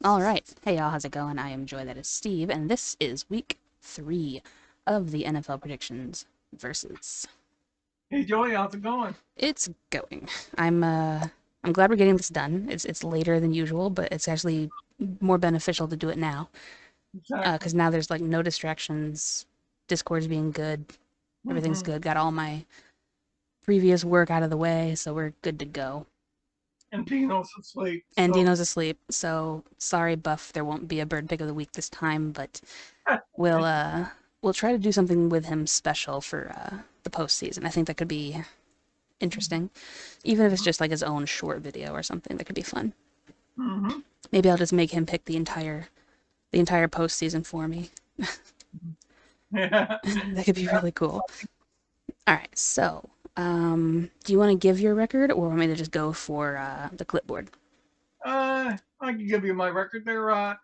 All right. Hey, y'all. How's it going? I am Joy. That is Steve. And this is week 3 of the NFL predictions versus. Hey Joey, how's it going? It's going. I'm glad we're getting this done. It's later than usual, but it's actually more beneficial to do it now. Exactly. Because now there's like no distractions. Discord's being good. Everything's hmm good. Got all my previous work out of the way, so we're good to go. And Dino's asleep, And so Dino's asleep, so sorry, Buff. There won't be a bird pick of the week this time, but we'll try to do something with him special for the postseason. I think that could be interesting, even if it's just like his own short video or something. That could be fun. hmm Maybe I'll just make him pick the entire postseason for me. yeah. That could be really cool. All right, so do you want to give your record, or want me to just go for the clipboard? I can give you my record there.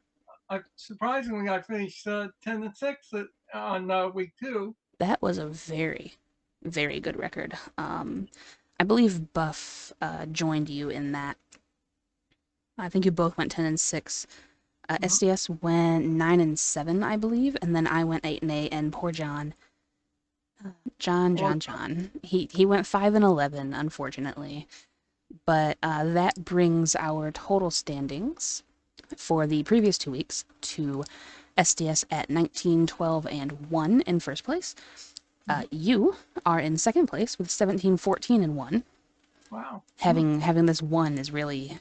Surprisingly, I finished 10-6 on week 2. That was a very, very good record. I believe Buff joined you in that. I think you both went 10-6. Mhm. SDS went 9-7, I believe, and then I went 8-8. And poor John, Or John. He went 5-11, unfortunately. But that brings our total standings for the previous 2 weeks to SDS at 19, 12, and 1 in first place. mhm. You are in second place with 17, 14, and 1. Wow. Having this one is really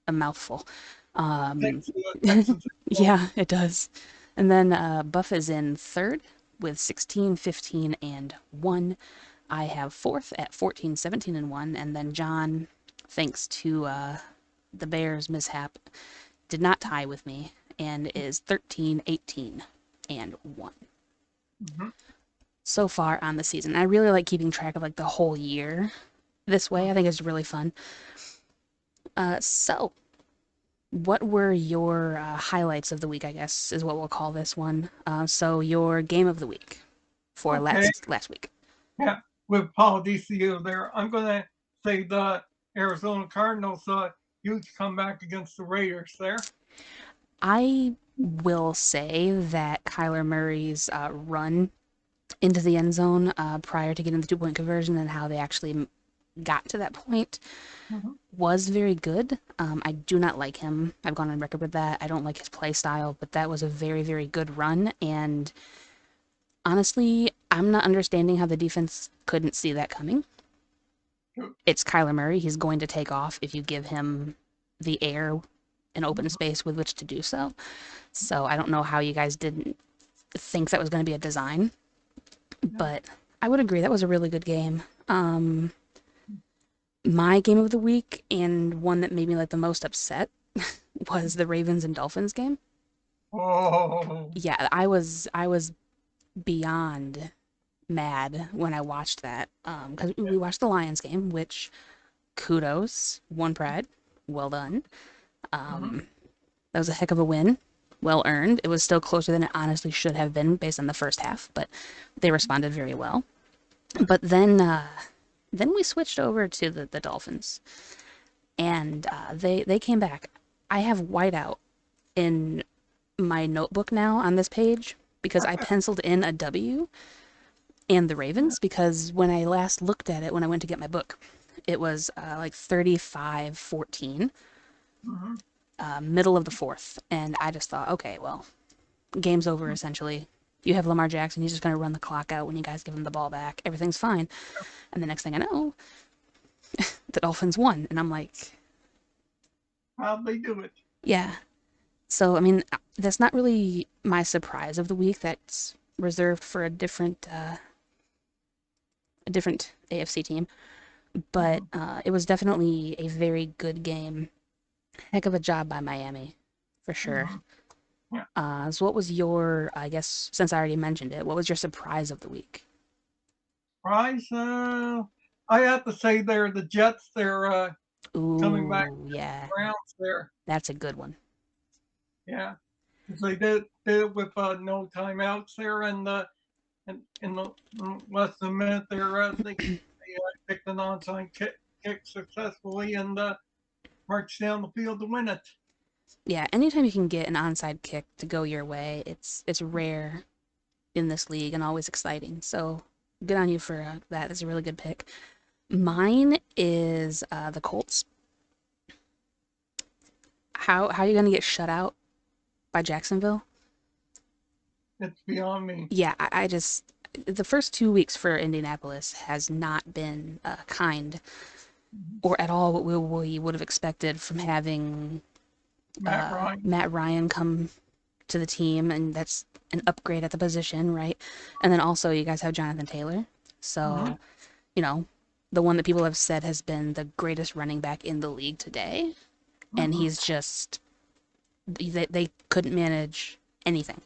a mouthful. Um, Thanks to the Texans. yeah, it does. And then Buff is in third with 16, 15, and 1. I have fourth at 14, 17, and 1. And then John, thanks to the Bears mishap, did not tie with me and is 13, 18, and 1 hmm so far on the season. I really like keeping track of like the whole year this way. I think it's really fun. So what were your highlights of the week? I guess is what we'll call this one. So your game of the week for Okay. last week. Yeah. With apologies to you there, I'm going to say the Arizona Cardinals huge comeback against the Raiders there. I will say that Kyler Murray's run into the end zone prior to getting the 2 point conversion and how they actually got to that point hmm was very good. I do not like him. I've gone on record with that. I don't like his play style, but that was a very, very good run. And honestly, I'm not understanding how the defense couldn't see that coming. It's Kyler Murray. He's going to take off if you give him the air and open space with which to do so. So I don't know how you guys didn't think that was going to be a design, but I would agree that was a really good game. My game of the week and one that made me like the most upset was the Ravens and Dolphins game. Oh. Yeah, I was beyond mad when I watched that because we watched the Lions game, which kudos, one pride, well done. hmm That was a heck of a win, well earned. It was still closer than it honestly should have been based on the first half, but they responded very well. But then we switched over to the Dolphins, and they came back. I have whiteout in my notebook now on this page because I penciled in a W and the Ravens because when I last looked at it when I went to get my book, it was like 35-14, hmm middle of the fourth. And I just thought, okay, well, game's over essentially. You have Lamar Jackson. He's just going to run the clock out when you guys give him the ball back. Everything's fine. And the next thing I know, the Dolphins won. And I'm like, How'd they do it? yeah. So, I mean, that's not really my surprise of the week. That's reserved for a different AFC team. But hmm it was definitely a very good game. Heck of a job by Miami, for sure. hmm Yeah. So what was your, I guess, since I already mentioned it, what was your surprise of the week? Price, I have to say they're the Jets. They're coming back Ooh, against the yeah, Browns there. that's a good one. Yeah, 'cause they did it with no timeouts there, and in the less than a minute there, they picked an onside kick successfully and marched down the field to win it. Yeah, anytime you can get an onside kick to go your way, it's rare in this league and always exciting. So good on you for that. That's a really good pick. Mine is the Colts. How are you gonna get shut out by Jacksonville? It's beyond me. Yeah, I just the first 2 weeks for Indianapolis has not been kind Mhm. or at all what we would have expected from having Matt Ryan. Matt Ryan come to the team, and that's an upgrade at the position, right? And then also you guys have Jonathan Taylor, Mm-hmm. so you know the one that people have said has been the greatest running back in the league today, and Mm-hmm. he's just they couldn't manage anything.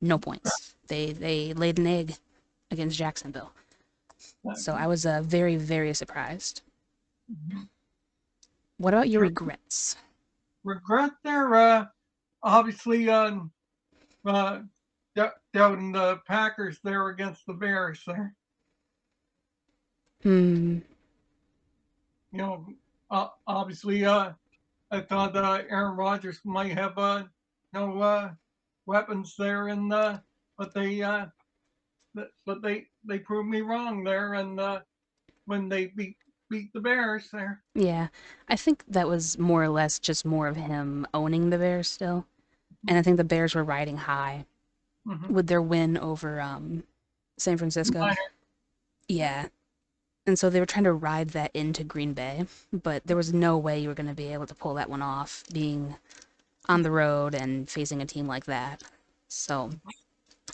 No points. They laid an egg against Jacksonville. So I Exactly. was very, very surprised. Mm-hmm. What about your Sure. regrets? Regret there. Obviously, uh, doubting the Packers there against the Bears there. Hmm. You know, obviously, I thought Aaron Rodgers might have no weapons there, and but they but they proved me wrong there, and when they beat the Bears there. Yeah, I think that was more or less just more of him owning the Bears still, and I think the Bears were riding high Mm-hmm. with their win over San Francisco. Yeah. Yeah, and so they were trying to ride that into Green Bay, but there was no way you were going to be able to pull that one off, being on the road and facing a team like that. So,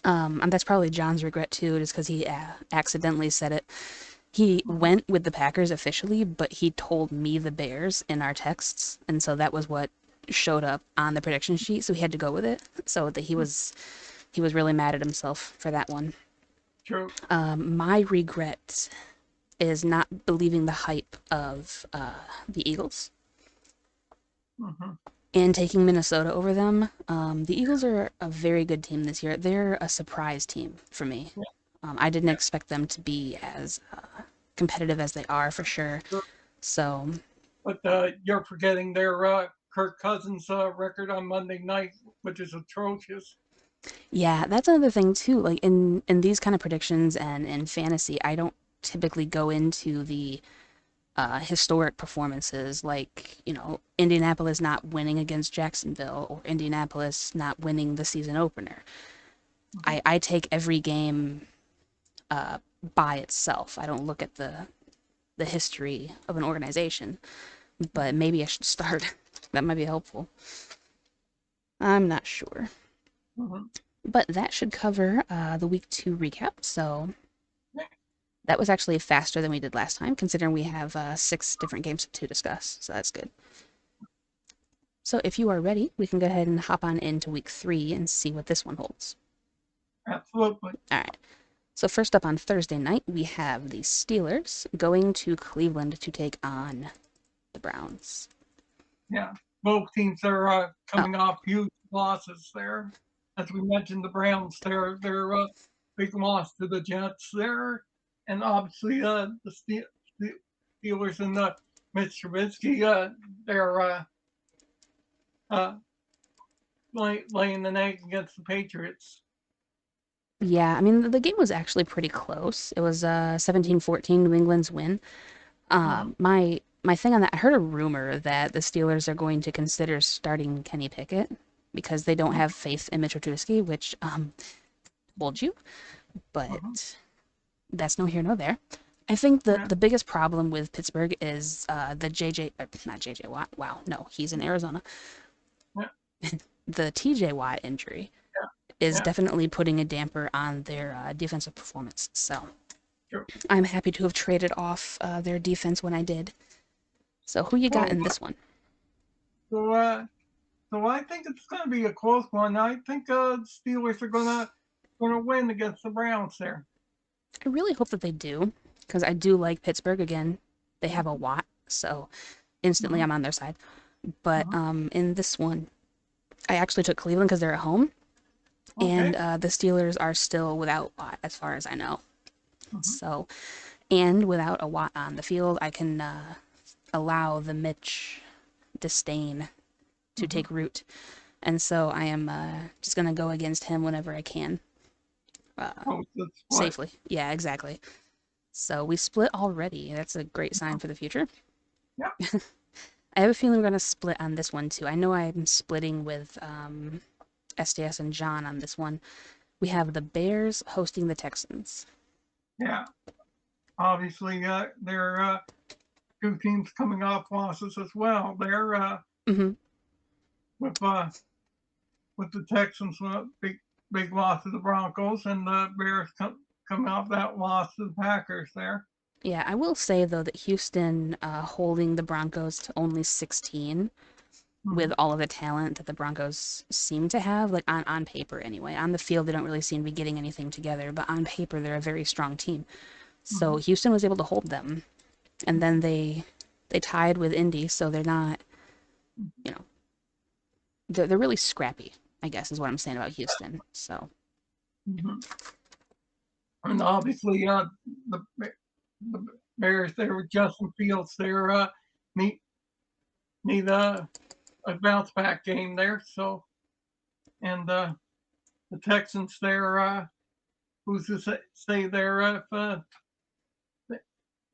and that's probably John's regret too, just because he accidentally said it. He Mm-hmm. went with the Packers officially, but he told me the Bears in our texts, and so that was what showed up on the prediction sheet. So he had to go with it. So that he was really mad at himself for that one. True. My regret is not believing the hype of the Eagles Mm-hmm. and taking Minnesota over them. The Eagles are a very good team this year. They're a surprise team for me. Yeah. I didn't Yeah. expect them to be as competitive as they are for sure. Sure. So But you're forgetting their Kirk Cousins record on Monday night, which is atrocious. yeah, that's another thing too. Like in these kind of predictions and in fantasy, I don't typically go into the historic performances, like Indianapolis not winning against Jacksonville or Indianapolis not winning the season opener. Mm-hmm. I take every game uh, by itself. I don't look at the history of an organization. But maybe I should start. That might be helpful. I'm not sure. Mm-hmm. But that should cover the week 2 recap. So Yeah. that was actually faster than we did last time, considering we have 6 different games to discuss. So that's good. So if you are ready, we can go ahead and hop on into week 3 and see what this one holds. Absolutely. All right. So first up on Thursday night, we have the Steelers going to Cleveland to take on the Browns. Yeah. Both teams are Oh, coming off huge losses there. As we mentioned, the Browns, their big loss to the Jets there. And obviously, Steelers and Mitch Trubisky, they're uh, laying an egg against the Patriots. yeah. I mean, the game was actually pretty close. It was 17-14 New England's win. Mm-hmm. My thing on that, I heard a rumor that the Steelers are going to consider starting Kenny Pickett because they don't have faith in Mitchell Trubisky, which told you, Mm-hmm. but that's no here nor there. I think the Yeah. the biggest problem with Pittsburgh is the JJ, not JJ Watt. Wow, no, he's in Arizona. Yeah. The TJ Watt injury Yeah. is Yeah. definitely putting a damper on their defensive performance. So True. I'm happy to have traded off their defense when I did. So who you got Well, in this one? so so I think it's going to be a close one. I think the Steelers are gonna win against the Browns there. I really hope that they do, because I do like Pittsburgh again. They have a Watt, so instantly Mm-hmm. I'm on their side. But Mm-hmm. in this one, I actually took Cleveland because they're at home, and Okay. the Steelers are still without Watt, as far as I know. Mm-hmm. So, and without a Watt on the field, I can allow the Mitch disdain to take root. And so I am just going to go against him whenever I can. Oh, that's what. Safely. Yeah, exactly. So we split already. That's a great sign for the future. Yeah. I have a feeling we're going to split on this one too. I know I'm splitting with SDS and John on this one. We have the Bears hosting the Texans. Yeah. Obviously, there are two teams coming off losses as well. They're Mm-hmm. with uh, with the Texans, big loss to the Broncos, and the Bears coming off that loss to the Packers. There. Yeah, I will say though that Houston holding the Broncos to only 16 Mm-hmm. with all of the talent that the Broncos seem to have, like on paper anyway. On the field, they don't really seem to be getting anything together, but on paper, they're a very strong team. Mm-hmm. So Houston was able to hold them, and then they tied with Indy, so they're not, you know, they're really scrappy, I guess is what I'm saying about Houston. So Mm-hmm. And obviously, the Bears there with Justin Fields there need need a bounce back game there. So and the Texans there, who's to say there if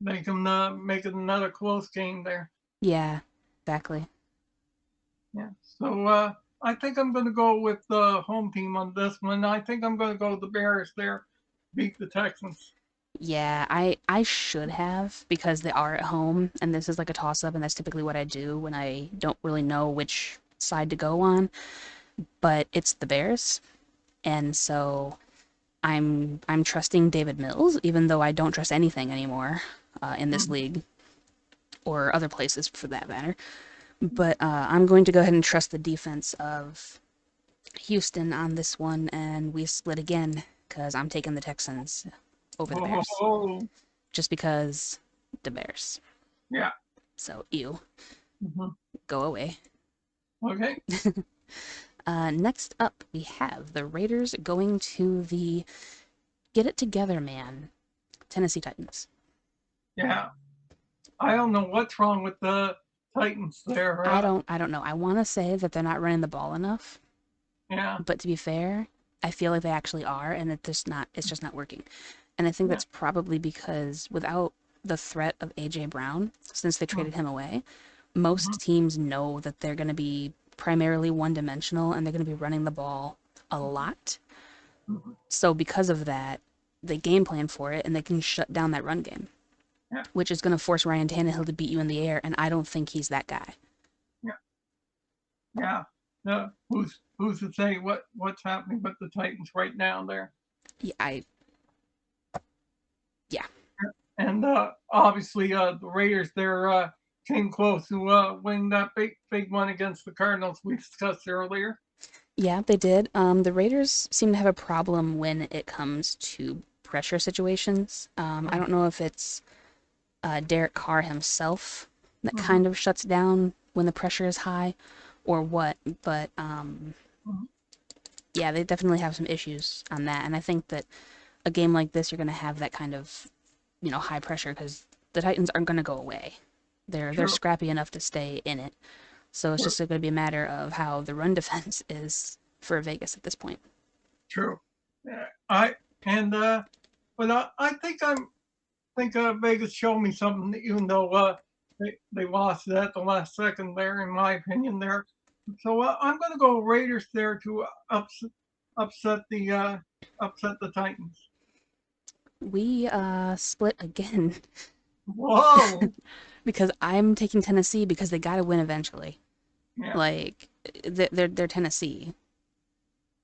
they can make it another close game there. yeah, exactly. Yeah. So I think I'm going to go with the home team on this one. I think I'm going to go with the Bears there, beat the Texans. Yeah, I should have because they are at home, and this is like a toss up, and that's typically what I do when I don't really know which side to go on. But it's the Bears, and so I'm trusting David Mills, even though I don't trust anything anymore in this Mm-hmm. league or other places for that matter. But I'm going to go ahead and trust the defense of Houston on this one, and we split again because I'm taking the Texans over the Bears, Oh, just because the Bears. yeah. So ew, Mm-hmm. go away. Okay. Next up, we have the Raiders going to the Get It Together Man, Tennessee Titans. Yeah. I don't know what's wrong with the Titans there. I don't know. I want to say that they're not running the ball enough, Yeah. but to be fair, I feel like they actually are, and it's just not working. And I think Yeah. that's probably because without the threat of AJ Brown, since they traded him away, Mm-hmm. most teams know that they're going to be primarily one-dimensional and they're going to be running the ball a lot. Mm-hmm. So because of that, they game plan for it and they can shut down that run game, Yeah. which is going to force Ryan Tannehill to beat you in the air, and I don't think he's that guy. Yeah. Yeah. Who's to say what's happening with the Titans right now there? Yeah, yeah. And obviously the Raiders there came close to winning that big one against the Cardinals we discussed earlier. Yeah, they did. The Raiders seem to have a problem when it comes to pressure situations. I don't know if it's Derek Carr himself that Mm-hmm. kind of shuts down when the pressure is high or what, but Mm-hmm. yeah, they definitely have some issues on that. And I think that a game like this, you're going to have that kind of, high pressure because the Titans aren't going to go away. They're True. scrappy enough to stay in it. So it's True. just going to be a matter of how the run defense is for Vegas at this point. True. I and but I think Vegas showed me something, even though they lost it at the last second there, in my opinion there. So I'm going to go Raiders there to upset the upset the Titans. We split again Whoa! because I'm taking Tennessee because they got to win eventually. Yeah. Like they're Tennessee.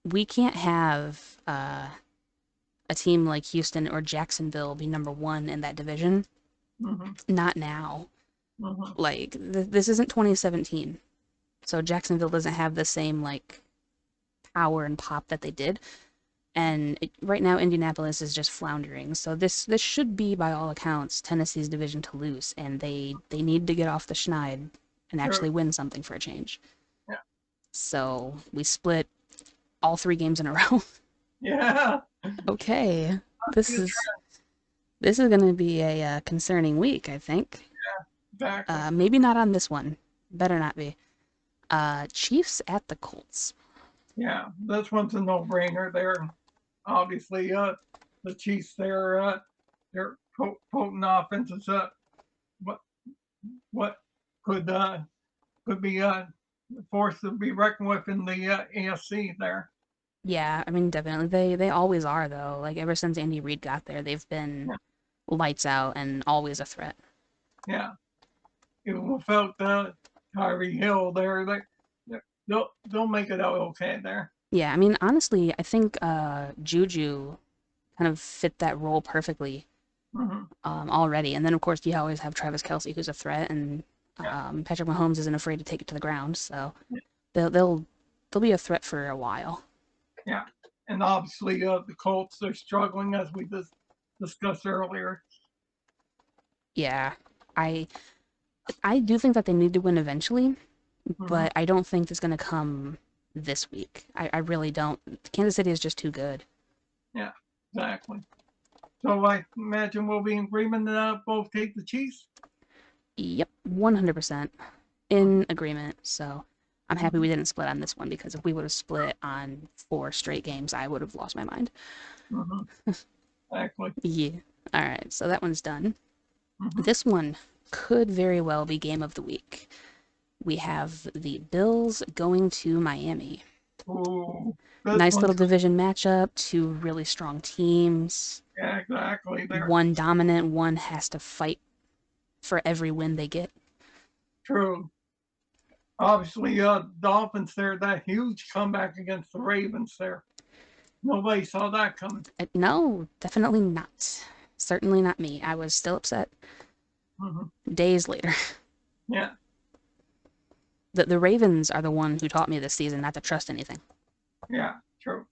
We can't have a team like Houston or Jacksonville be number one in that division. Mm-hmm. Not now. Mm-hmm. Like this isn't 2017, so Jacksonville doesn't have the same like power and pop that they did. And right now, Indianapolis is just floundering. So this should be, by all accounts, Tennessee's division to lose, and they need to get off the schneid and Sure. actually win something for a change. Yeah. So we split all three games in a row. Yeah. Okay, See this a is this is going to be a concerning week, I think. exactly. Maybe not on this one. Better not be. Chiefs at the Colts. Yeah, this one's a no-brainer there. Obviously, the Chiefs, their potent offenses, what what could could be forced to be reckoned with in the AFC there. Yeah, I mean, definitely. They always are though. Like ever since Andy Reid got there, they've been Yeah, lights out and always a threat. yeah. Even without Tyree Hill there, they'll make it out okay there. Yeah, I mean, honestly, I think Juju kind of fit that role perfectly Hmm. already. And then of course you always have Travis Kelce, who's a threat, and Yeah, Patrick Mahomes isn't afraid to take it to the ground. So yeah, they'll be a threat for a while. yeah. And obviously, the Colts are struggling as we just discussed earlier. Yeah, I I do think that they need to win eventually, Hmm. but I don't think it's going to come this week. I really don't. Kansas City is just too good. Yeah, exactly. So I imagine we'll be in agreement that both take the Chiefs. Yep, 100% in agreement. So I'm happy we Hmm. didn't split on this one because if we would have split on 4 straight games, I would have lost my mind. Hmm. Exactly. Yeah. All right, so that one's done. Hmm. This one could very well be game of the week. We have the Bills going to Miami. Ooh, this Nice little one's division matchup, two really strong teams. yeah, exactly there. One dominant, one has to fight for every win they get. True. Obviously, Dolphins there, that huge comeback against the Ravens there. Nobody saw that coming. No, definitely not. Certainly not me. I was still upset Hmm. days later. Yeah, The Ravens are the one who taught me this season not to trust anything. yeah, true.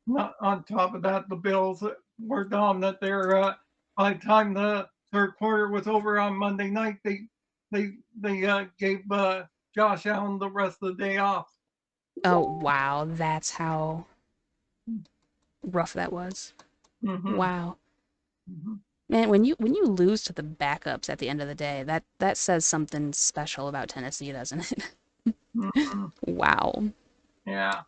Not on top of that, the Bills were dominant there. By the time the third quarter was over on Monday night, they gave Josh Allen the rest of the day off. Oh, wow. That's how rough that was. Hmm. Wow. Hmm. Man, when you lose to the backups at the end of the day, that says something special about Tennessee, doesn't it? Hmm. Wow. Yeah,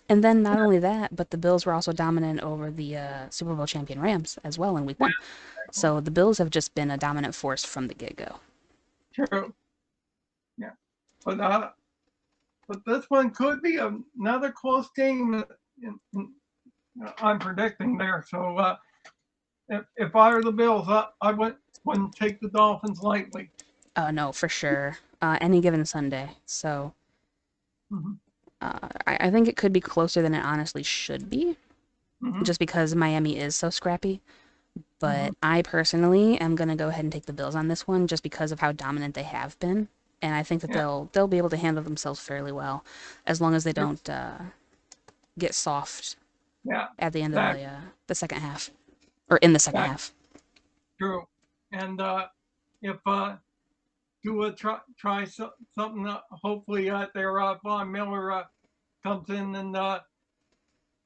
And then not only that, but the Bills were also dominant over the Super Bowl champion Rams as well in Week 1. exactly. So the Bills have just been a dominant force from the get-go. True. Yeah, but uh, but this one could be another close game. I'm predicting there. So if I were the Bills, I wouldn't take the Dolphins lightly. Oh no, for sure. Any given Sunday. So Hmm. I think it could be closer than it honestly should be, Hmm. just because Miami is so scrappy. Hmm. But I personally am gonna go ahead and take the Bills on this one, just because of how dominant they have been, and I think that Yeah, they'll be able to handle themselves fairly well, as long as they true. don't get soft Yeah, at the end of that the second half or in the second that half. true. And if Tua try something, hopefully their Von Miller comes in and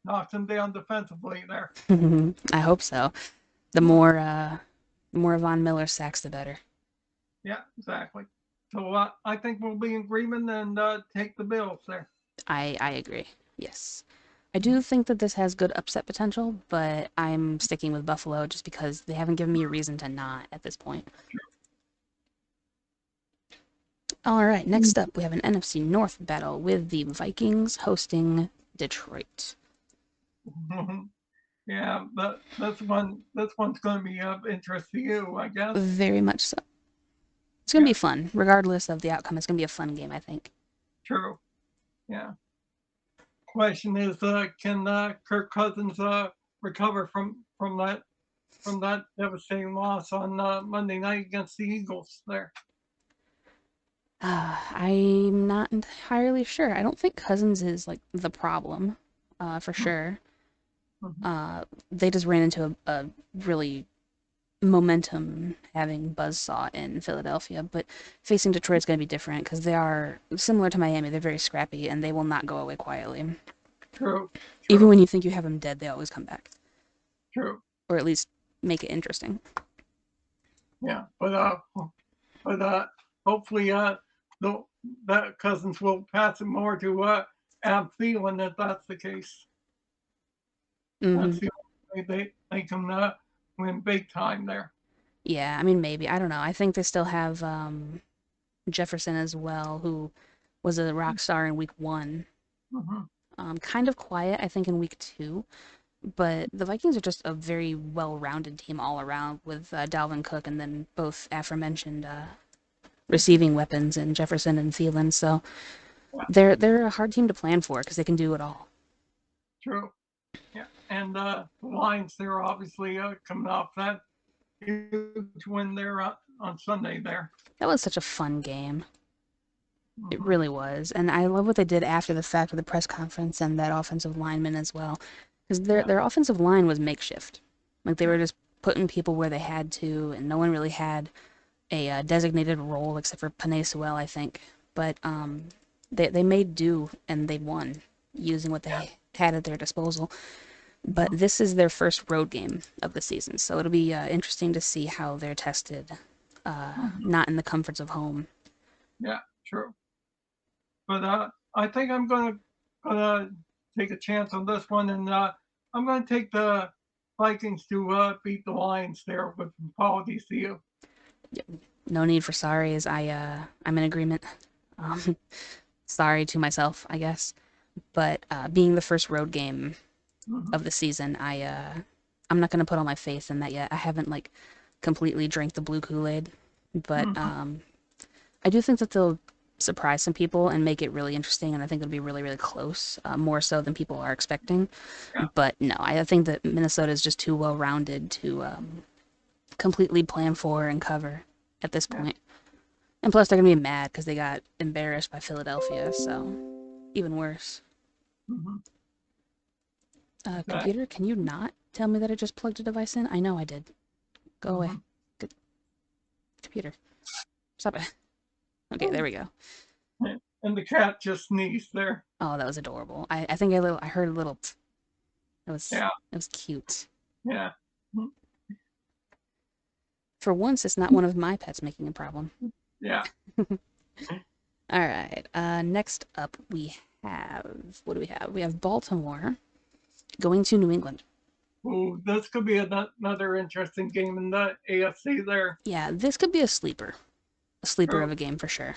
knocks him down defensively there. I hope so. Hmm. The more Von Miller sacks, the better. Yeah, exactly. So I think we'll be in agreement and take the Bills there. I agree. Yes. I do think that this has good upset potential, but I'm sticking with Buffalo just because they haven't given me a reason to not at this point. All right, next up we have an NFC North battle with the Vikings hosting Detroit. Yeah, but this one's going to be of interest to you, I guess. Very much so. It's going to Yeah, be fun, regardless of the outcome. It's going to be a fun game, I think. true. Yeah. Question is, can Kirk Cousins recover from that devastating loss on Monday night against the Eagles? There. I'm not entirely sure. I don't think Cousins is like the problem, for sure. Mm-hmm. They just ran into a really momentum having buzzsaw in Philadelphia, but facing Detroit's going to be different because they are similar to Miami. They're very scrappy and they will not go away quietly. True. Even True. when you think you have them dead, they always come back, True. or at least make it interesting. Yeah. But hopefully though that Cousins will pass it more to Ab Thielen if that's the case. Mm-hmm. That's the only way they can win big time there. Yeah, I mean, maybe. I don't know. I think they still have Jefferson as well, who was a rock star in week one. Mm-hmm. Kind of quiet, I think, in week two. But the Vikings are just a very well-rounded team all around with Dalvin Cook and then both aforementioned receiving weapons in Jefferson and Thielen. So Yeah, they're a hard team to plan for because they can do it all. true. Yeah, and the Lions they're obviously coming off that huge win there on Sunday there. That was such a fun game. It Mm-hmm. really was. And I love what they did after the fact with the press conference and that offensive lineman as well. Because Yeah, their offensive line was makeshift. Like they yeah, were just putting people where they had to, and no one really had a designated role except for Panay Sewell, I think. But they made do and they won using what yeah. they had at their disposal. But Mm-hmm. this is their first road game of the season, so it'll be interesting to see how they're tested, Mm-hmm. not in the comforts of home. Yeah, true. But I think I'm gonna take a chance on this one, and I'm gonna take the Vikings to beat the Lions there. With apologies to you. No need for sorries. I'm in agreement. Um, sorry to myself, I guess. But being the first road game Mm-hmm. of the season, I'm not gonna put all my faith in that yet. I haven't like completely drank the blue Kool-Aid, but Mm-hmm. I do think that they'll surprise some people and make it really interesting, and I think it'll be really, really close, more so than people are expecting. Yeah, But no, I think that Minnesota is just too well rounded to completely plan for and cover at this yeah. point. And plus, they're gonna be mad because they got embarrassed by Philadelphia, so even worse. Mm-hmm. That. Computer, can you not tell me that I just plugged a device in? I know I did. Go away. Mm-hmm. Good computer. Stop it. Okay, there we go. And the cat just sneezed there. Oh, that was adorable. I think I heard a little. Yeah, It was cute. yeah, For once, it's not one of my pets making a problem. yeah. All right. Next up, we have what do we have? We have Baltimore going to New England. Ooh, this could be another interesting game in the AFC there. Yeah, this could be a sleeper of True, a game for sure.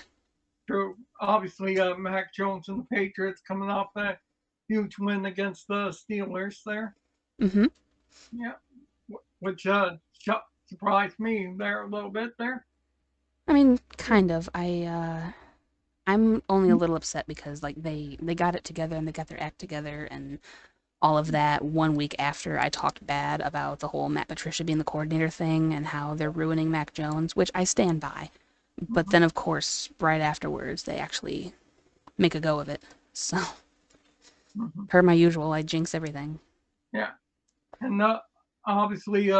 true. Obviously, Mac Jones and the Patriots coming off that huge win against the Steelers there. Mm-hmm. Yeah, which surprised me there a little bit there. I mean, kind of. I'm only a little upset because like they got it together and they got their act together and all of that 1 week after I talked bad about the whole Matt Patricia being the coordinator thing and how they're ruining Mac Jones, which I stand by. But Mm-hmm. then, of course, right afterwards, they actually make a go of it. So, Mm-hmm. per my usual, I jinx everything. Yeah, and obviously,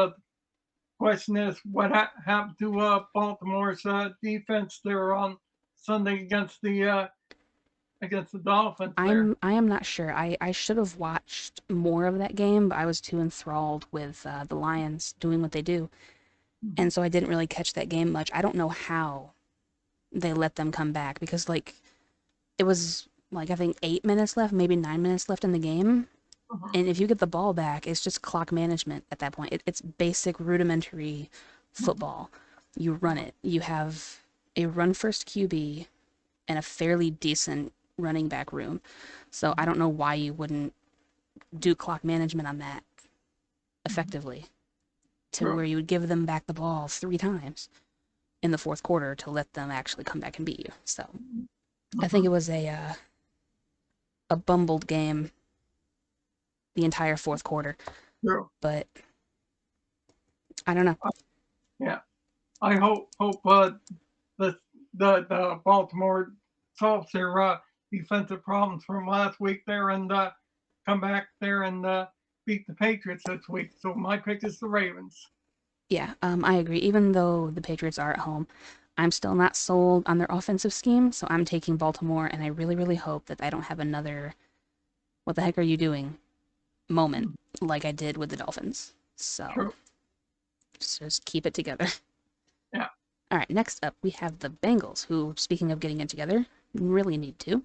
question is what happened to Baltimore's defense there on Sunday against the Dolphins there. I am not sure. I should have watched more of that game, but I was too enthralled with the Lions doing what they do, Mm-hmm. and so I didn't really catch that game much. I don't know how they let them come back because like it was like I think 8 minutes left, maybe 9 minutes left in the game, Uh-huh. and if you get the ball back, it's just clock management at that point. It's basic rudimentary Uh-huh. football. You run it. You have a run first QB and a fairly decent running back room. So I don't know why you wouldn't do clock management on that Uh-huh. effectively to True. where you would give them back the ball 3 times in the fourth quarter to let them actually come back and beat you. So I think Uh-huh. it was a bumbled game the entire fourth quarter, True. but I don't know. Yeah. I hope the the Baltimore solves their defensive problems from last week there and come back there and beat the Patriots this week. So my pick is the Ravens. Yeah, I agree. Even though the Patriots are at home, I'm still not sold on their offensive scheme, so I'm taking Baltimore, and I really, really hope that I don't have another "what the heck are you doing" moment Mm. like I did with the Dolphins. So True. just keep it together. Yeah. All right, next up we have the Bengals, who, speaking of getting it together, really need to,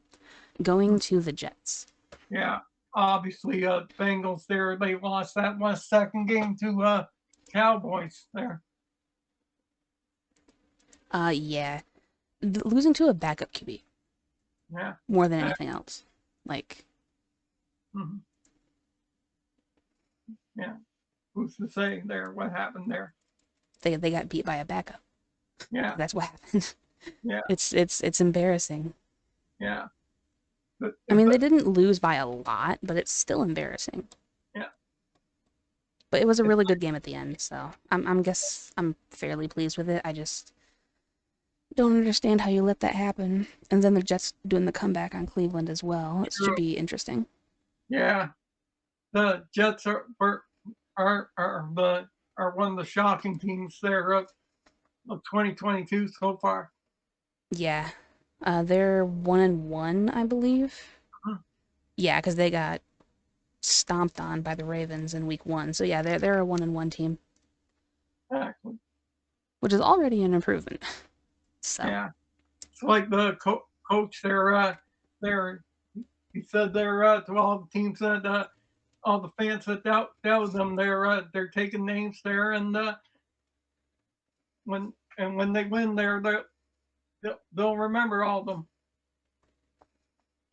going to the Jets. Yeah, obviously, Bengals there, they lost that one second game to Cowboys there. Yeah, losing to a backup QB Yeah, more than yeah, anything else. Like, mhm, yeah. Who's to say there what happened there? they got beat by a backup. Yeah, That's what happened. yeah, It's embarrassing. yeah. But I if mean, they didn't lose by a lot, but it's still embarrassing. yeah, But it was a if really good game at the end, so I'm fairly pleased with it. I just don't understand how you let that happen. And then the Jets doing the comeback on Cleveland as well. It should true. be interesting. Yeah, the Jets are one of the shocking teams there of 2022 so far. Yeah. They're 1-1, I believe. Mhm, Yeah, because they got stomped on by the Ravens in week 1. So yeah, they're a 1-1 team, exactly. which is already an improvement. So Yeah, it's like the coach there. There, he said there to all the teams that all the fans that doubted them. They're taking names there, and when they win there, they'll remember all of them.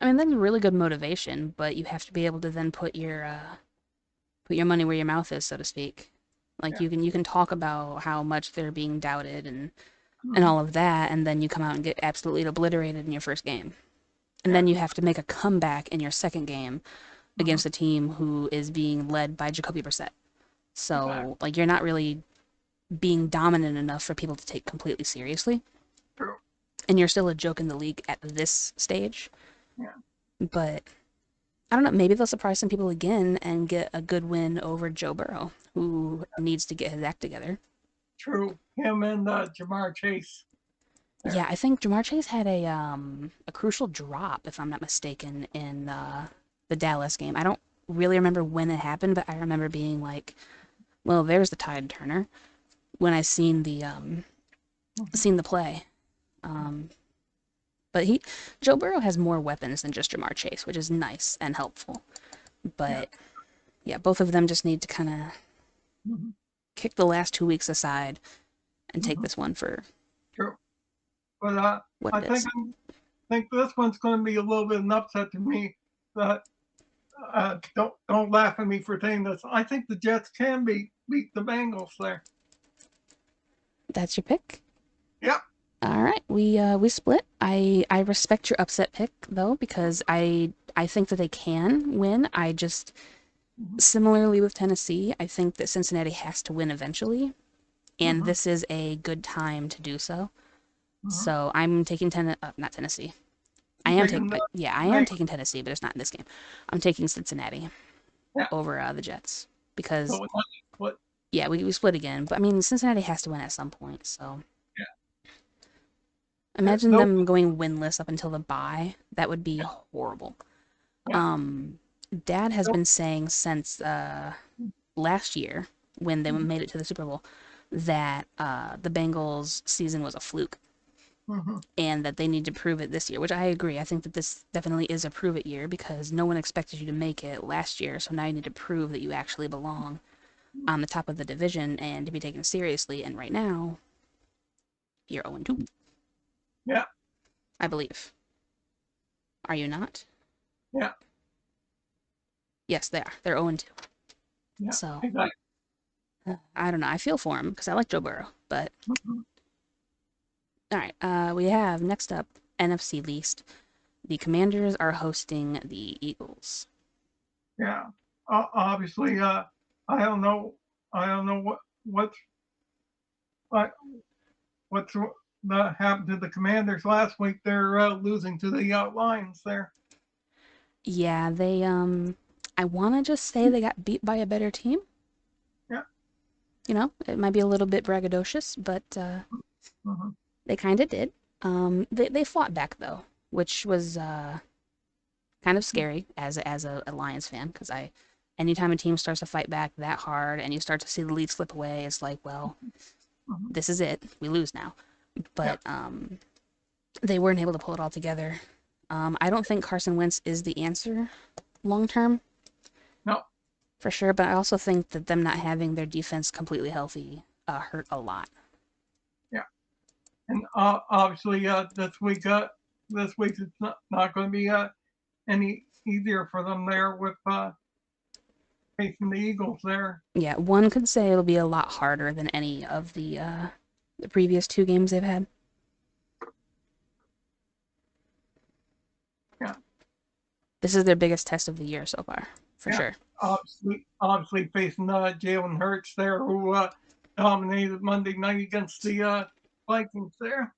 I mean that's really good motivation, but you have to be able to then put your money where your mouth is, so to speak. Like Yeah. you can talk about how much they're being doubted and Mhm, all of that, and then you come out and get absolutely obliterated in your first game. And yeah. then you have to make a comeback in your second game Mhm, against a team who is being led by Jacoby Brissett. exactly. So, like, you're not really being dominant enough for people to take completely seriously. True. And you're still a joke in the league at this stage. Yeah. But I don't know, maybe they'll surprise some people again and get a good win over Joe Burrow, who needs to get his act together. True. Him and Jamar Chase Yeah, there. I think Jamar Chase had a crucial drop, if I'm not mistaken, in the Dallas game. I don't really remember when it happened, but I remember being like, "Well, there's the tide turner." When I Mhm, seen the play, um, but Joe Burrow has more weapons than just Jamar Chase, which is nice and helpful. yeah. But yeah, both of them just need to kind of Mhm, kick the last 2 weeks aside and take mhm, this one for true. But what I it is. think this one's going to be a little bit of an upset to me. But don't laugh at me for saying this. I think the Jets can beat the Bengals there. That's your pick. Yep. All right, we split. I respect your upset pick though because I think that they can win. I just Mhm, similarly with Tennessee, I think that Cincinnati has to win eventually, and mhm, this is a good time to do so. mhm. So I'm taking not Tennessee. I You am taking taking the yeah, I am Bengals? taking Tennessee, but it's not in this game. I'm taking Cincinnati Yeah. over the Jets because So what? yeah, we split again. But I mean, Cincinnati has to win at some point. So Yeah. imagine No. them going winless up until the bye. That would be horrible. Yeah. Um, Dad has No. been saying since last year when they Mhm, made it to the Super Bowl that the Bengals season was a fluke mhm, and that they need to prove it this year, which I agree. I think that this definitely is a prove it year because no one expected you to make it last year, so now you need to prove that you actually belong on the top of the division and to be taken seriously. And right now, you're 0-2, yeah. I believe. Are you not? Yeah. Yes, they are. They're 0-2. Yeah. So, Exactly. I don't know. I feel for him because I like Joe Burrow. But, Mhm, all right. We have next up NFC least. The Commanders are hosting the Eagles. yeah. Obviously, I don't know. I don't know what's what what's happened to the Commanders last week. They're losing to the Lions there. Yeah, I want to just say they got beat by a better team. Yeah. You know, it might be a little bit braggadocious, but Mhm, they kind of did. They fought back though, which was kind of scary as a Lions fan because anytime a team starts to fight back that hard and you start to see the lead slip away, it's like, well, mhm, this is it. We lose now. Yeah. but they weren't able to pull it all together. I don't think Carson Wentz is the answer long term No. for sure, but I also think that them not having their defense completely healthy hurt a lot. Yeah. And obviously, this week it's not going to be any easier for them there with facing the Eagles there. Yeah, one could say it'll be a lot harder than any of the previous two games they've had. Yeah. This is their biggest test of the year so far, for Yeah. sure. Obviously facing Jalen Hurts there, who dominated Monday night against the Vikings there.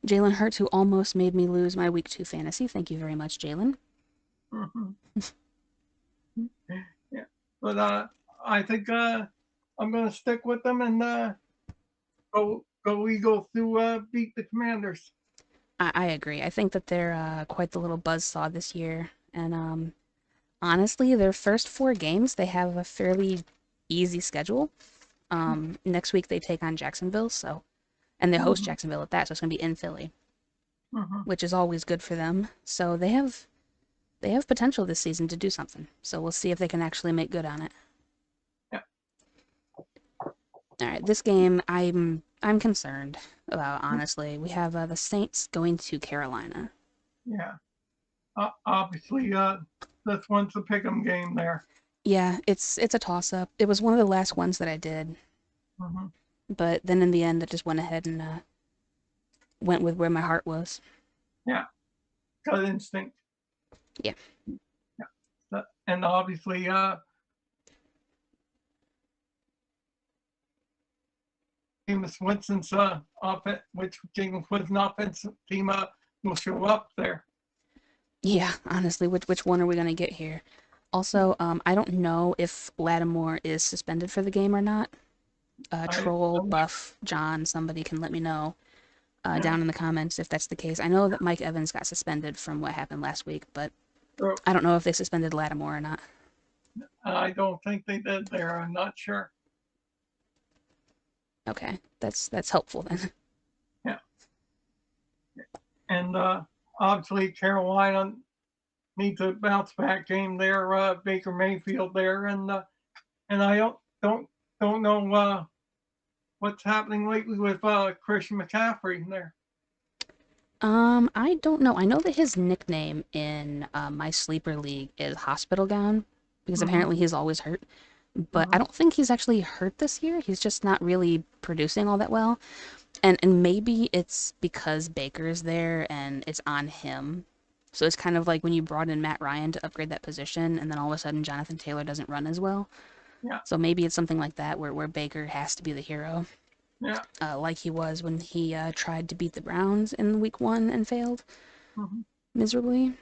Jalen Hurts, who almost made me lose my week 2 fantasy. Thank you very much, Jalen. Mm-hmm. Yeah. But I think I'm going to stick with them and go Eagles to beat the Commanders. I agree. I think that they're quite the little buzzsaw this year. And honestly, their first 4 games, they have a fairly easy schedule. Next week, they take on Jacksonville, and they host Mm-hmm. Jacksonville at that, so it's going to be in Philly, Mm-hmm. which is always good for them. So they have potential this season to do something. So we'll see if they can actually make good on it. Yeah. All right, this game I'm concerned about. Honestly, we have the Saints going to Carolina. Yeah. Obviously, this one's a pick'em game there. Yeah, it's a toss up. It was one of the last ones that I did, Mm-hmm. but then in the end, I just went ahead and went with where my heart was. Yeah. Gut instinct. Yeah. And obviously, Jameis Winston's offense, which Jameis Winston's offensive team will show up there. Yeah, honestly, which one are we gonna get here? Also, I don't know if Lattimore is suspended for the game or not. I, Troll, I'm Buff, John, somebody can let me know yeah, down in the comments if that's the case. I know that Mike Evans got suspended from what happened last week, but so I don't know if they suspended Lattimore or not. I don't think they did there. I'm not sure. Okay, that's helpful then. Yeah. And obviously, Carolina needs a bounce back game there. Baker Mayfield there, and I don't know what's happening lately with Christian McCaffrey there. I don't know. I know that his nickname in my sleeper league is Hospital Gown because Mm-hmm. apparently he's always hurt. But I Mm-hmm. don't think he's actually hurt this year. He's just not really producing all that well. And maybe it's because Baker's there and it's on him. So it's kind of like when you brought in Matt Ryan to upgrade that position, and then all of a sudden Jonathan Taylor doesn't run as well. Yeah. So maybe it's something like that where Baker has to be the hero, Yeah. like he was when he tried to beat the Browns in week 1 and failed Mm-hmm. miserably.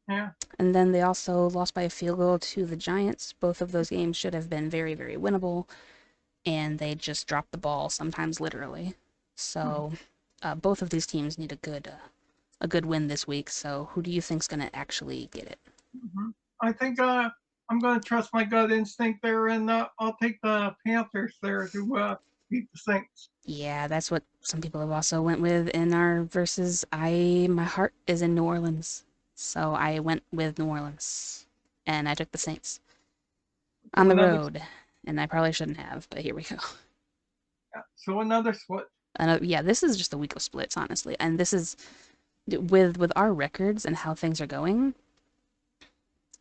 Yeah. And then they also lost by a field goal to the Giants. Both of those games should have been very, very winnable, and they just dropped the ball, sometimes literally. Mm-hmm. So both of these teams need a good win this week. So who do you think's gonna actually get it? Mm-hmm. I think I'm going to trust my gut instinct there, and I'll take the Panthers there to beat the Saints. Yeah, that's what some people have also went with in our versus. My heart is in New Orleans, so I went with New Orleans, and I took the Saints on So the another road, and I probably shouldn't have, but here we go. another split. Yeah, this is just a week of splits, honestly, and this is with our records and how things are going.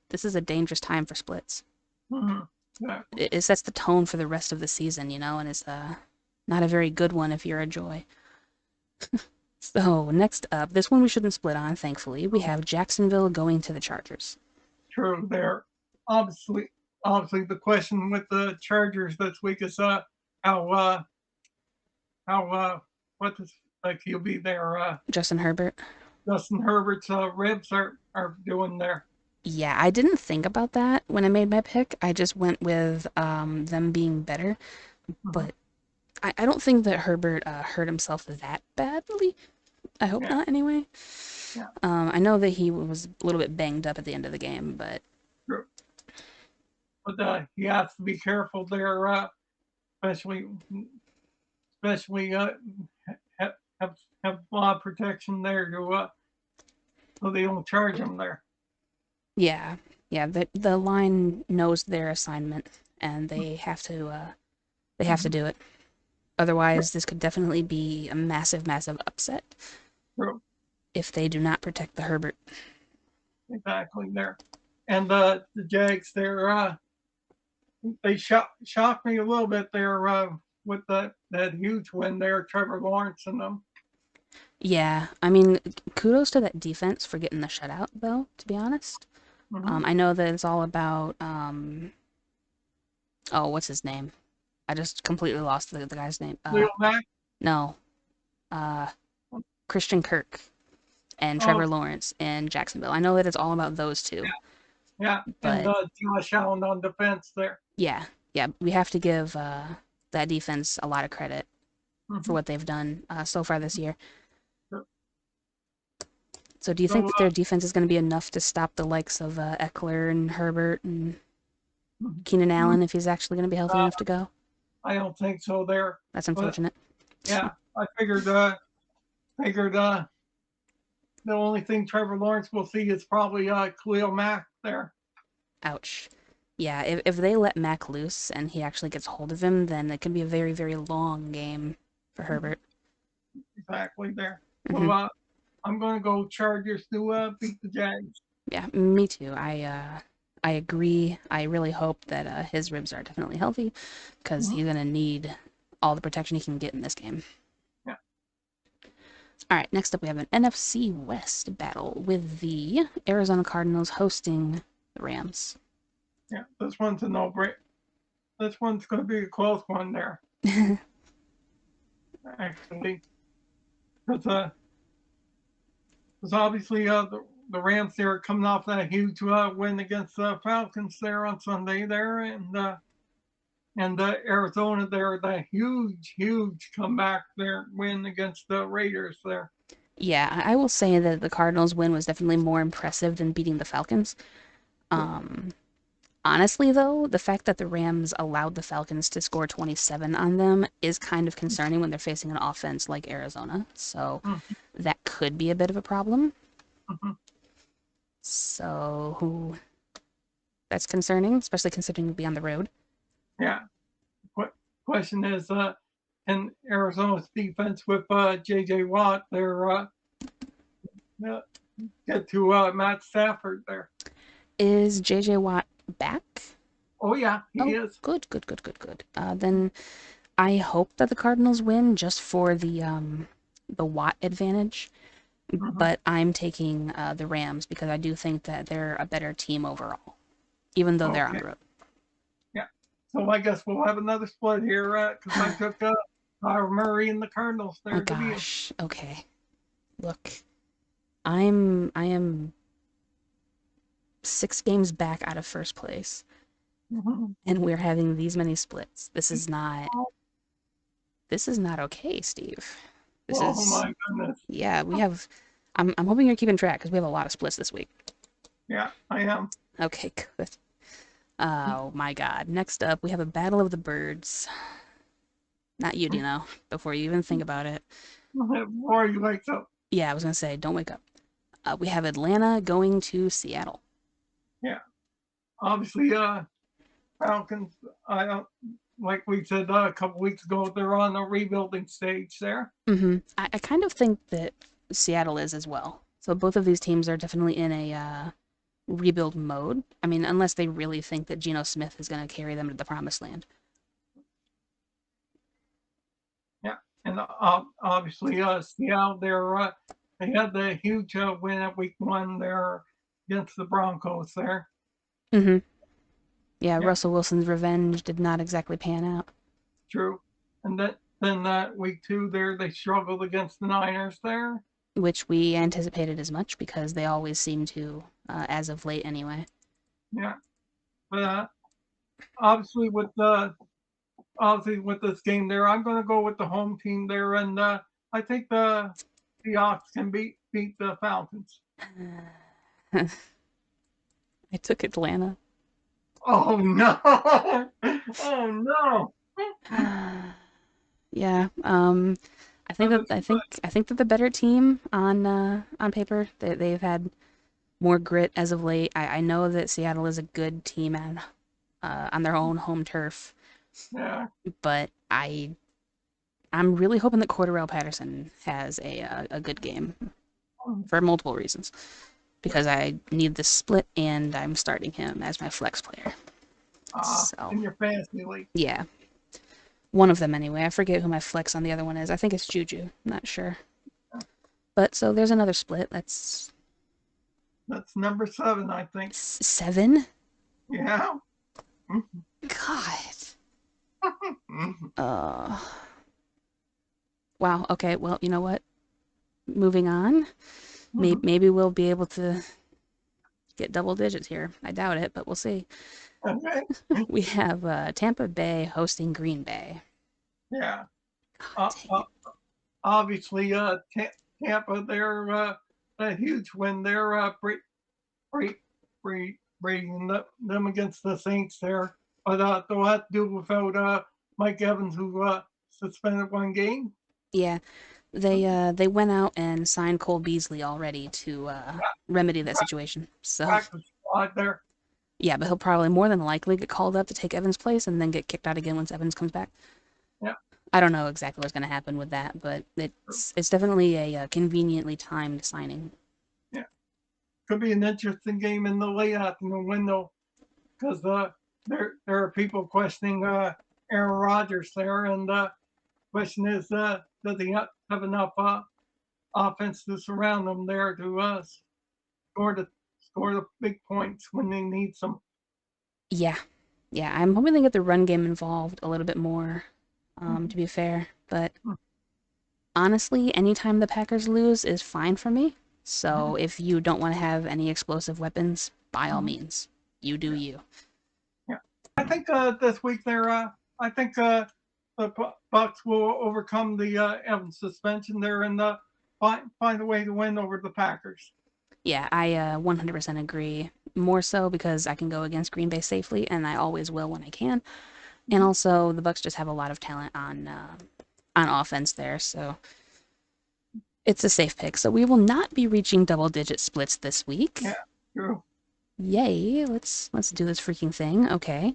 This is a dangerous time for splits. Mm-hmm. Yeah. It sets the tone for the rest of the season, and it's not a very good one if you're a Joy. So next up, this one we shouldn't split on. Thankfully, we have Jacksonville going to the Chargers. True there. Obviously, obviously the question with the Chargers this week is how how what does like he'll be there Justin Herbert. Justin Herbert's ribs are doing there. Yeah, I didn't think about that when I made my pick. I just went with them being better, Mm-hmm. but I don't think that Herbert hurt himself that badly. I hope Yeah, not, anyway. yeah, I know that he was a little bit banged up at the end of the game, but true. But he has to be careful there, especially especially have a lot of protection there so they don't charge them there. Yeah, yeah. The line knows their assignment, and they have to Mhm. do it. Otherwise, this could definitely be a massive, massive upset True, if they do not protect the Herbert. exactly there. And the Jags, they shocked me a little bit there with that huge win there, Trevor Lawrence and them. Yeah, I mean, kudos to that defense for getting the shutout, though. To be honest, Mm-hmm. I know that it's all about oh, what's his name? I just completely lost the guy's name. Leo Mack. No, uh, Christian Kirk and Oh, Trevor Lawrence in Jacksonville. I know that it's all about those two, yeah, and but Josh Allen on defense there. yeah, yeah, we have to give that defense a lot of credit for Mm-hmm. what they've done so far this year. So, So, do you think so that their defense is going to be enough to stop the likes of Eckler and Herbert and Keenan mm-hmm. Allen if he's actually going to be healthy enough to go? I don't think so there, That's but unfortunate. yeah, I figured the only thing Trevor Lawrence will see is probably Khalil Mack there. Ouch. Yeah, if they let Mac loose and he actually gets hold of him, then it can be a very, very long game for Herbert. Exactly there. So Hmm. I'm going to go Chargers to beat the Jags. Yeah, me too. I agree. I really hope that his ribs are definitely healthy because Mm-hmm. he's gonna need all the protection he can get in this game. Yeah, All right, next up we have an NFC West battle with the Arizona Cardinals hosting the Rams. yeah. This one's a no-brainer. This one's going to be a close one there, actually, because obviously the Rams there are coming off that huge win against the Falcons there on Sunday there, and Arizona there, that huge comeback there win against the Raiders there. Yeah, I will say that the Cardinals win was definitely more impressive than beating the Falcons. So, Um, Honestly, though, the fact that the Rams allowed the Falcons to score 27 on them is kind of concerning when they're facing an offense like Arizona. So mm-hmm, that could be a bit of a problem. mm-hmm. So that's concerning, especially considering it'll be on the road. Yeah. Question is, can Arizona's defense with J.J. Watt there uh, get to Matt Stafford there? Is JJ Watt back? Oh yeah, he Oh, is. good, good, good, good, good. Then I hope that the Cardinals win just for the Watt advantage. Mm-hmm, But I'm taking the Rams because I do think that they're a better team overall, even though they're on okay. the road. Yeah. So I guess we'll have another split here because I took Kyler Murray and the Cardinals Oh there to be. gosh. Okay. Look, I am 6 games back out of first place, Mm-hmm. and we're having these many splits. This is not okay, Steve. This Oh is my goodness. yeah. We have. I'm hoping you're keeping track because we have a lot of splits this week. Yeah, I am. Okay, good. Oh my God. Next up, we have a battle of the birds. Not you, Dino. Before you even think about it. Before you wakes up. Yeah, I was gonna say, don't wake up. We have Atlanta going to Seattle. Yeah. Obviously, Falcons. I like we said a couple weeks ago, they're on a rebuilding stage there. I kind of think that Seattle is as well. So both of these teams are definitely in a rebuild mode. I mean, unless they really think that Geno Smith is going to carry them to the promised land. Yeah, and obviously, Seattle, they had the huge win at Week 1 there against the Broncos there. Mm-hmm. Yeah, Yeah, Russell Wilson's revenge did not exactly pan out. true. And then Week 2 there, they struggled against the Niners there. Which we anticipated as much because they always seem to, as of late anyway. Yeah, but obviously with the obviously with this game there, I'm going to go with the home team there, and I think the Seahawks can beat the Falcons. I took Atlanta. Oh no! Oh no! Yeah, I think that I think that the better team on paper. They've had more grit as of late. I know that Seattle is a good team on their own home turf, Yeah. but I'm really hoping that Cordarrelle Patterson has a good game for multiple reasons. Because I need the split and I'm starting him as my flex player. So In your fantasy league. yeah, one of them anyway. I forget who my flex on the other one is. I think it's Juju. I'm not sure. But so there's another split. That's number 7, I think. 7. Yeah. God. Uh. Wow. Okay. Well, you know what? Moving on. Maybe we'll be able to get double digits here. I doubt it, but we'll see. Okay. We have Tampa Bay hosting Green Bay. Yeah. God dang it. Obviously, Tampa, they're a huge win. They're breaking them against the Saints there. But they'll have to do without Mike Evans, who suspended 1 game. Yeah, they went out and signed Cole Beasley already to remedy that situation. So Practice squad there. yeah, but he'll probably more than likely get called up to take Evans' place and then get kicked out again once Evans comes back. Yeah. I don't know exactly what's going to happen with that, but it's definitely a conveniently timed signing. Yeah. Could be an interesting game in the late afternoon window because there are people questioning Aaron Rodgers there, and question is does he have enough offense to surround them there to score the score the big points when they need some. Yeah, yeah, I'm hoping they get the run game involved a little bit more, to be fair. But honestly, anytime the Packers lose is fine for me. So if you don't want to have any explosive weapons, by all means, you do Yeah. you. Yeah. I think this week I think the Bucks will overcome the Evans suspension there and find a way to win over the Packers. Yeah, I 100% agree. More so because I can go against Green Bay safely, and I always will when I can. And also, the Bucks just have a lot of talent on offense there, so it's a safe pick. So we will not be reaching double-digit splits this Yeah, week. true. Yay! Let's do this freaking thing. Okay,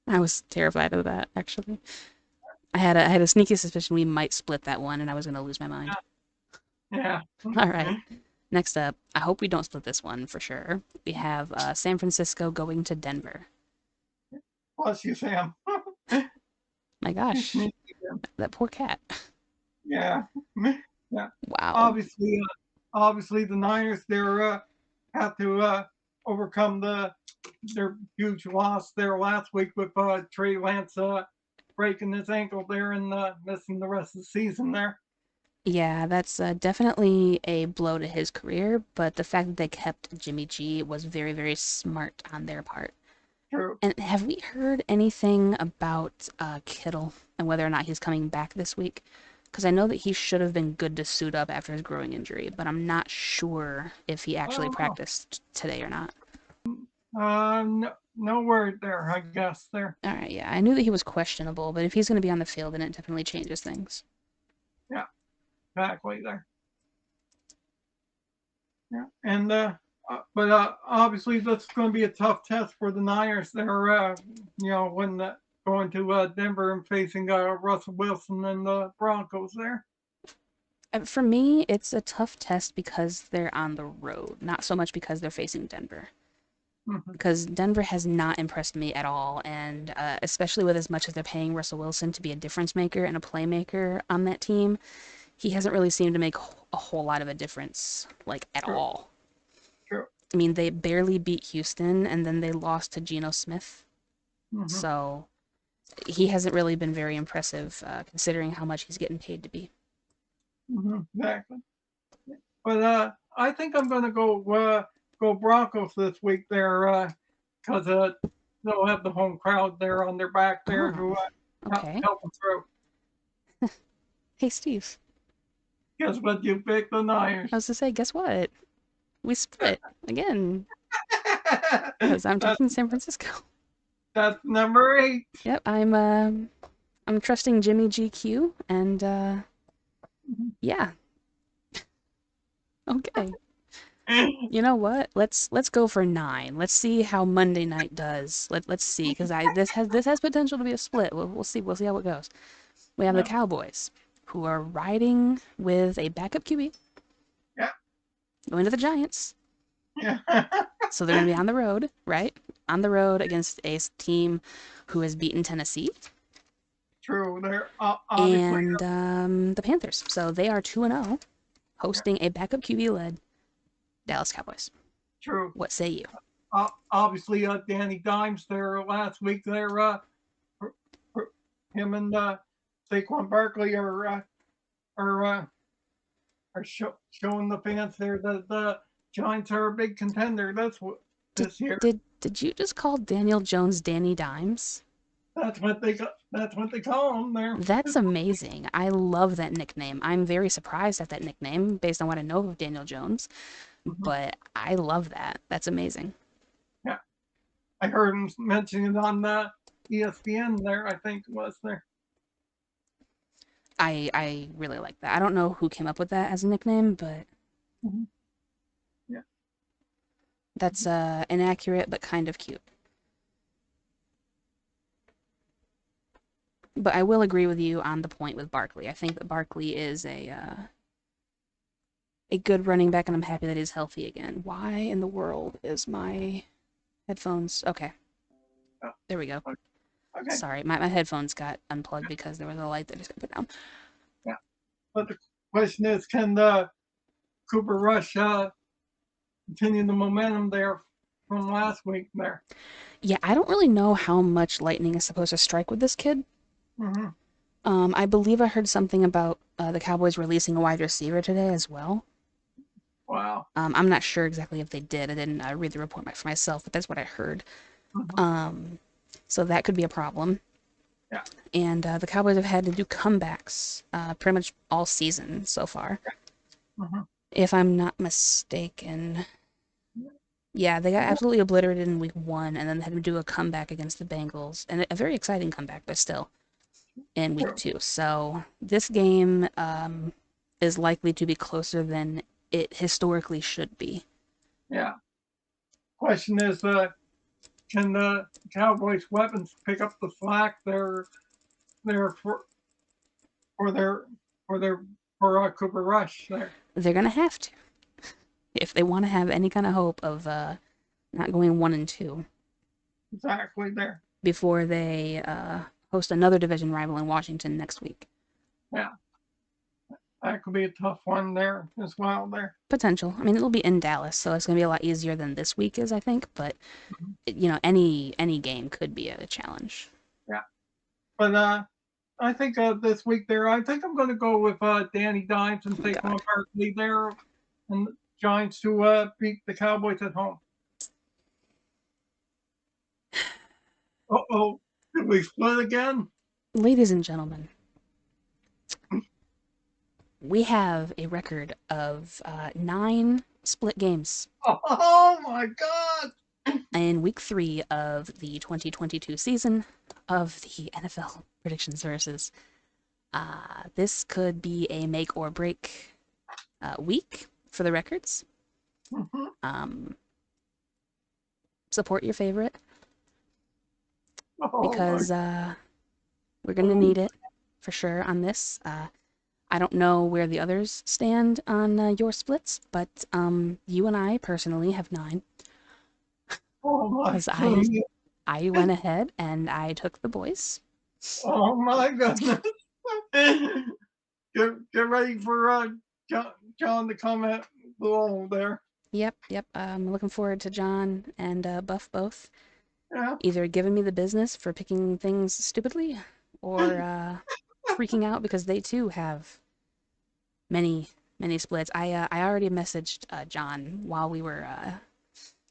I was terrified of that actually. I had a sneaky suspicion we might split that one, and I was gonna lose my mind. Yeah. All right. Next up, I hope we don't split this one for sure. We have San Francisco going to Denver. Bless you, Sam. My gosh, that poor cat. Yeah. Yeah. Wow. Obviously, obviously the Niners they're have to overcome their huge loss there last week with Trey Lance breaking his ankle there and missing the rest of the season there. Yeah, that's definitely a blow to his career, but the fact that they kept Jimmy G was very, very smart on their part. True. And have we heard anything about Kittle and whether or not he's coming back this week? Because I know that he should have been good to suit up after his growing injury, but I'm not sure if he I actually don't know. practiced today or not. No word there, I guess there. All right, yeah, I knew that he was questionable, but if he's going to be on the field, then it definitely changes things. Yeah, exactly there. Yeah, and but obviously that's going to be a tough test for the Niners. They're when going to Denver and facing Russell Wilson and the Broncos there. For me, it's a tough test because they're on the road, not so much because they're facing Denver. Mm-hmm. Because Denver has not impressed me at all, and especially with as much as they're paying Russell Wilson to be a difference maker and a playmaker on that team, he hasn't really seemed to make a whole lot of a difference, like at True, all. true. I mean, they barely beat Houston, and then they lost to Geno Smith. Mm-hmm. So he hasn't really been very impressive, considering how much he's getting paid to be. Mm-hmm. Exactly. But I think I'm going to go Broncos this week there because they'll have the home crowd there on their back there Oh, to okay. help them through. Hey, Steve. Guess what? You picked the Niners. I was to say, guess what? We split again because I'm taking San Francisco. That's number 8. Yep, I'm trusting Jimmy GQ, and Yeah. Okay. You know what? Let's go for 9. Let's see how Monday night does. Let's see, because I this has potential to be a split. We'll see how it goes. We have the Yeah, Cowboys, who are riding with a backup QB, yeah, going to the Giants. yeah. So they're going to be on the road, right? On the road against a team who has beaten Tennessee True. They're obviously and the Panthers. So they are 2-0, yeah, hosting a backup QB led Dallas Cowboys. true. What say you? Obviously, Danny Dimes there last week. There, for- for him and Saquon Barkley are showing the fans there that the Giants are a big contender. That's what Did this year. did you just call Daniel Jones Danny Dimes? That's what they call him there. That's amazing. I love that nickname. I'm very surprised at that nickname based on what I know of Daniel Jones, Mhm. but I love that. That's amazing. Yeah, I heard him mention it on the ESPN there. I think it was there. I really like that. I don't know who came up with that as a nickname, but Mhm. Yeah. that's inaccurate but kind of cute. But I will agree with you on the point with Barkley. I think that Barkley is a good running back, and I'm happy that he's healthy again. Why in the world is my headphones? Okay, Oh, there we go. okay. Sorry, my headphones got unplugged because there was a light that just got put down. Yeah. But the question is, can the Cooper Rush continue the momentum there from last week there? Yeah, I don't really know how much lightning is supposed to strike with this kid. Hmm. I believe I heard something about the Cowboys releasing a wide receiver today as well. Wow. I'm not sure exactly if they did. I didn't read the report for myself, but that's what I heard. Hmm. Um, so that could be a problem. Yeah. And the Cowboys have had to do comebacks pretty much all season so far, Hmm. if I'm not mistaken. Yeah, they got absolutely obliterated in week 1, and then they had to do a comeback against the Bengals, and a very exciting comeback, but still in week True. 2. So this game is likely to be closer than it historically should be. Yeah. Question is, can the Cowboys' weapons pick up the slack there for their for their for Cooper Rush there? They're gonna have to if they want to have any kind of hope of not going 1-2 Exactly there. before they host another division rival in Washington next week. Yeah. That could be a tough one there as well there. Potential. I mean, it'll be in Dallas, so it's gonna be a lot easier than this week is, I think. But Mhm. any game could be a challenge. Yeah. But I think this week there, I think I'm going to go with Danny Dimes and Oh my Saquon God. Barkley there, and the Giants to beat the Cowboys at home. Oh, did we split again? Ladies and gentlemen, we have a record of 9 split games Oh my God! in week 3 of the 2022 season of the NFL predictions versus. This could be a make or break week for the records. Mhm. Um, support your favorite Oh my! because we're going to Oh, need it for sure on this. I don't know where the others stand on your splits, but you and I personally have 9 oh my because I goodness! I went ahead and I took the boys. Oh my goodness! Get ready for John to comment below there. Yep, yep. I'm looking forward to John and Buff both Yeah. either giving me the business for picking things stupidly or freaking out because they too have many many splits. I already messaged John while we were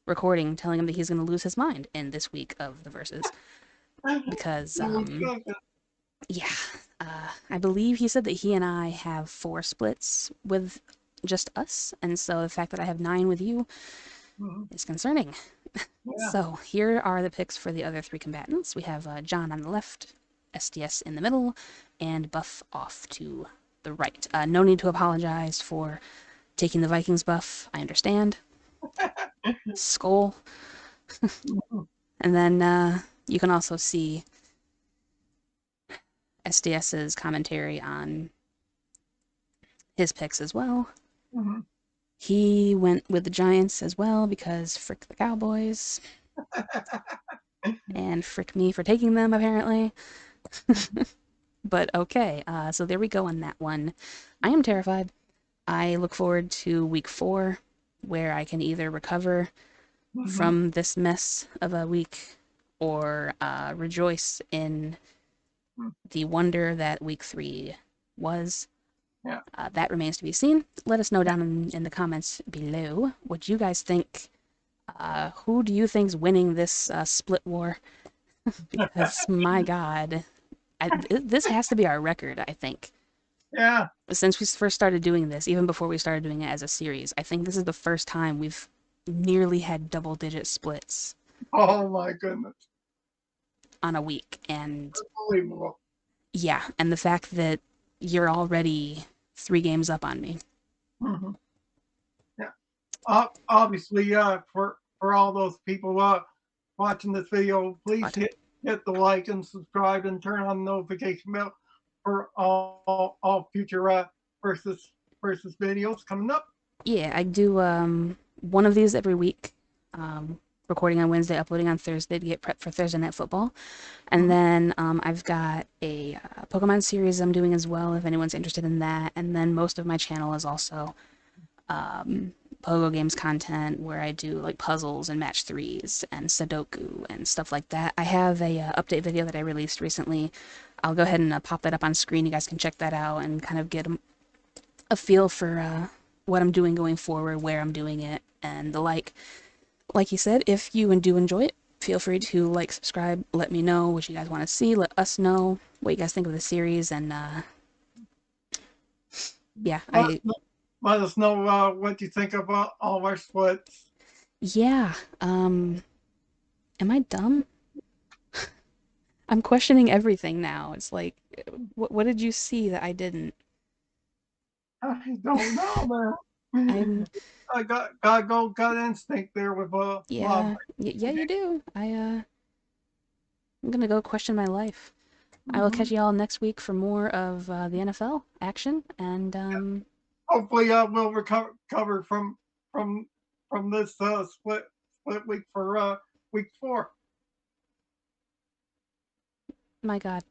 recording, telling him that he's going to lose his mind in this week of the verses because Oh my goodness. yeah, I believe he said that he and I have 4 splits with just us, and so the fact that I have 9 with you Mhm. is concerning. Yeah. So here are the picks for the other 3 combatants. We have John on the left, SDS in the middle, and Buff off to the right. No need to apologize for taking the Vikings buff. I understand. Skull. And then you can also see SDS's commentary on his picks as well. Mm-hmm. He went with the Giants as well because frick the Cowboys. And frick me for taking them, apparently. But okay, so there we go on that one. I am terrified. I look forward to week 4, where I can either recover Mm-hmm. from this mess of a week or rejoice in the wonder that week 3 was. Yeah. That remains to be seen. Let us know down in the comments below what you guys think. Who do you think's winning this split war? Because my God, this has to be our record. I think Yeah. since we first started doing this, even before we started doing it as a series, I think this is the first time we've nearly had double-digit splits Oh my goodness. on a week, and Unbelievable. yeah, and the fact that you're already 3 games up on me. Mm-hmm. Yeah. Obviously, for all those people watching this video, please hit the like and subscribe and turn on the notification bell for all future versus videos coming up. Yeah, I do one of these every week. Recording on Wednesday, uploading on Thursday to get prepped for Thursday Night Football. And then I've got a Pokemon series I'm doing as well, if anyone's interested in that. And then most of my channel is also Pogo Games content, where I do like puzzles and match threes and Sudoku and stuff like that. I have a update video that I released recently. I'll go ahead and pop that up on screen. You guys can check that out and kind of get a feel for what I'm doing going forward, where I'm doing it, and the like. Like you said, if you do enjoy it, feel free to like, subscribe, let me know what you guys want to see, let us know what you guys think of the series, and yeah, Let us know what you think about all our splits. yeah, am I dumb? I'm questioning everything now. It's like, what did you see that I didn't? I don't know, man. I'm I got go gut instinct there with love. yeah, yeah, you do. I'm gonna go question my life. I will Mm-hmm. catch y'all next week for more of the NFL action, and Hopefully, we'll recover from this split week for week 4. my God.